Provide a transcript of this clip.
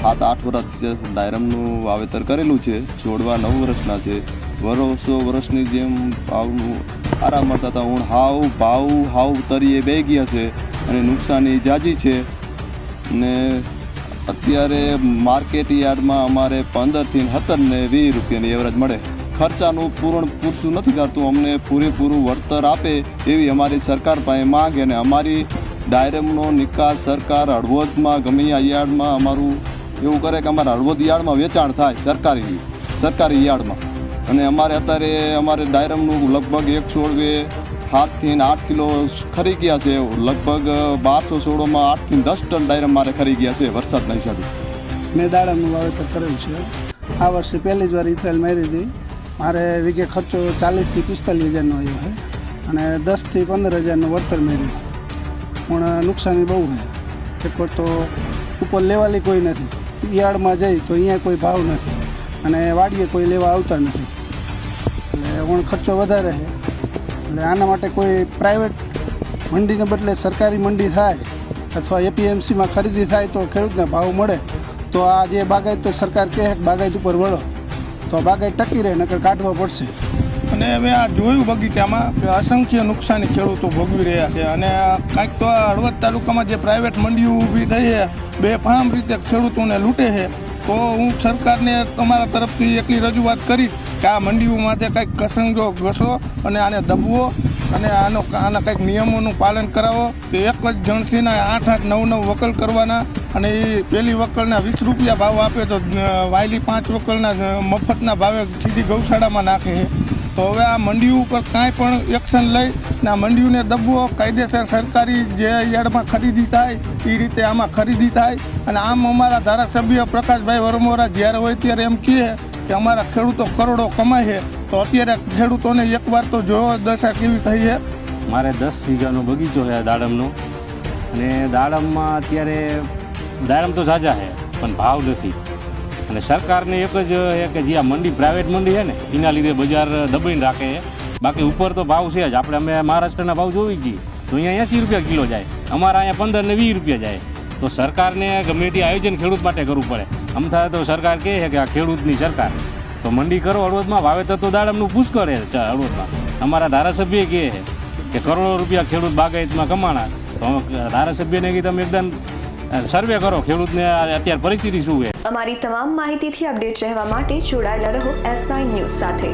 7-8 વર્ષ ડાયરમનું વાવેતર કરેલું છે. છોડવા 9 વર્ષના છે. વર્ષની જેમ ભાવનું આરામ મળતા હતા. ભાવ તરીએ બે ગયા છે અને નુકસાની જાજી છે. ને અત્યારે માર્કેટ યાર્ડમાં અમારે 15 થી 17 ને 20 રૂપિયાની એવરેજ મળે. ખર્ચાનું પૂરતું નથી કરતું. અમને પૂરેપૂરું વળતર આપે એવી અમારી સરકાર પાસે માંગ. અને અમારી ડાયરમનો નિકાસ સરકાર હળવદમાં ગમે આ યાર્ડમાં અમારું એવું કરે કે અમારા હળવદ યાર્ડમાં વેચાણ થાય સરકારી યાર્ડમાં. અને અમારે ડાયરમનું લગભગ એક છોડવે 7 થી 8 કિલો ખરી ગયા છે. લગભગ 1200 છોડોમાં 8 થી 10 ટન ડાયરમ મારે ખરી ગયા છે વરસાદના હિસાબે. મેં દાડમનું વાવેતર કરેલું છે. આ વર્ષે પહેલી જ વાર ઇથરાયલ મારી હતી. મારે વીઘે ખર્ચો 40 થી 45 હજારનો આવ્યો છે અને 10 થી 15 હજારનું વળતર મેળવ્યું. પણ નુકસાની બહુ છે. એક વાર તો ઉપર લેવાલી કોઈ નથી. યાર્ડમાં જઈ તો અહીંયા કોઈ ભાવ નથી અને વાડીએ કોઈ લેવા આવતા નથી. એટલે પણ ખર્ચો વધારે છે. એટલે આના માટે કોઈ પ્રાઇવેટ મંડીને બદલે સરકારી મંડી થાય અથવા એપીએમસીમાં ખરીદી થાય તો ખેડૂતને ભાવ મળે. તો આ જે બાગાયત સરકાર કહે બાગાયત ઉપર વળો તો બાગાયત ટકી રહે, નકર કાઢવા પડશે. અને મેં આ જોયું બગીચામાં કે અસંખ્ય નુકસાની ખેડૂતો ભોગવી રહ્યા છે. અને કાંઈક તો આ હળવદ તાલુકામાં જે પ્રાઇવેટ મંડીઓ ઊભી થઈ છે બેફામ રીતે ખેડૂતોને લૂંટે છે. તો હું સરકારને તમારા તરફથી એટલી રજૂઆત કરીશ કે આ મંડીઓ માટે કંઈક કસંગો ઘસો અને આને દબવો અને આના કંઈક નિયમોનું પાલન કરાવો. કે એક જ જણસીના 8-8, 9-9 વકલ કરવાના અને એ પહેલી વકલના 20 રૂપિયા ભાવ આપે તો વાયલી 5 વકલના મફતના ભાવે સીધી ગૌશાળામાં નાખે છે. તો હવે આ મંડીઓ ઉપર કાંઈ પણ એક્શન લઈ ને આ મંડીઓને દબવો, કાયદેસર સરકારી જે યાર્ડમાં ખરીદી થાય એ રીતે આમાં ખરીદી થાય. અને આમ અમારા ધારાસભ્ય પ્રકાશભાઈ વરમોરા જ્યારે હોય ત્યારે એમ કહે કે અમારા ખેડૂતો કરોડો કમાય છે. તો અત્યારે ખેડૂતોને એકવાર તો જોવો દશા કેવી થઈ છે. મારે 10 વીઘાનો બગીચો છે દાડમનો. અને દાડમમાં અત્યારે દાડમ તો ઝાઝા છે પણ ભાવ નથી. અને સરકારને એક જ કે જે આ મંડી પ્રાઇવેટ મંડી છે ને એના લીધે બજાર દબાઈને રાખે છે. બાકી ઉપર તો ભાવ છે જ. અમે મહારાષ્ટ્રના ભાવ જોઈ છીએ તો અહીંયા 80 રૂપિયા કિલો જાય, અમારા અહીંયા 15 ને 20 રૂપિયા જાય. તો સરકારને ગમે તે આયોજન ખેડૂત માટે કરવું પડે. આમ થાય તો સરકાર કહે છે કે આ ખેડૂતની સરકાર, તો મંડી કરો હળવદમાં. વાવેતર તો દાડમનું પુષ્કળ છે હળવદમાં. અમારા ધારાસભ્ય કહે છે કે કરોડો રૂપિયા ખેડૂત બાગાયતમાં કમાણા. તો ધારાસભ્યને કે તમે એકદમ સર્વે કરો ખેડૂતને અત્યારે પરિસ્થિતિ શું છે. અમારી તમામ માહિતીથી અપડેટ રહેવા માટે જોડાયેલા રહો S9 ન્યૂઝ સાથે.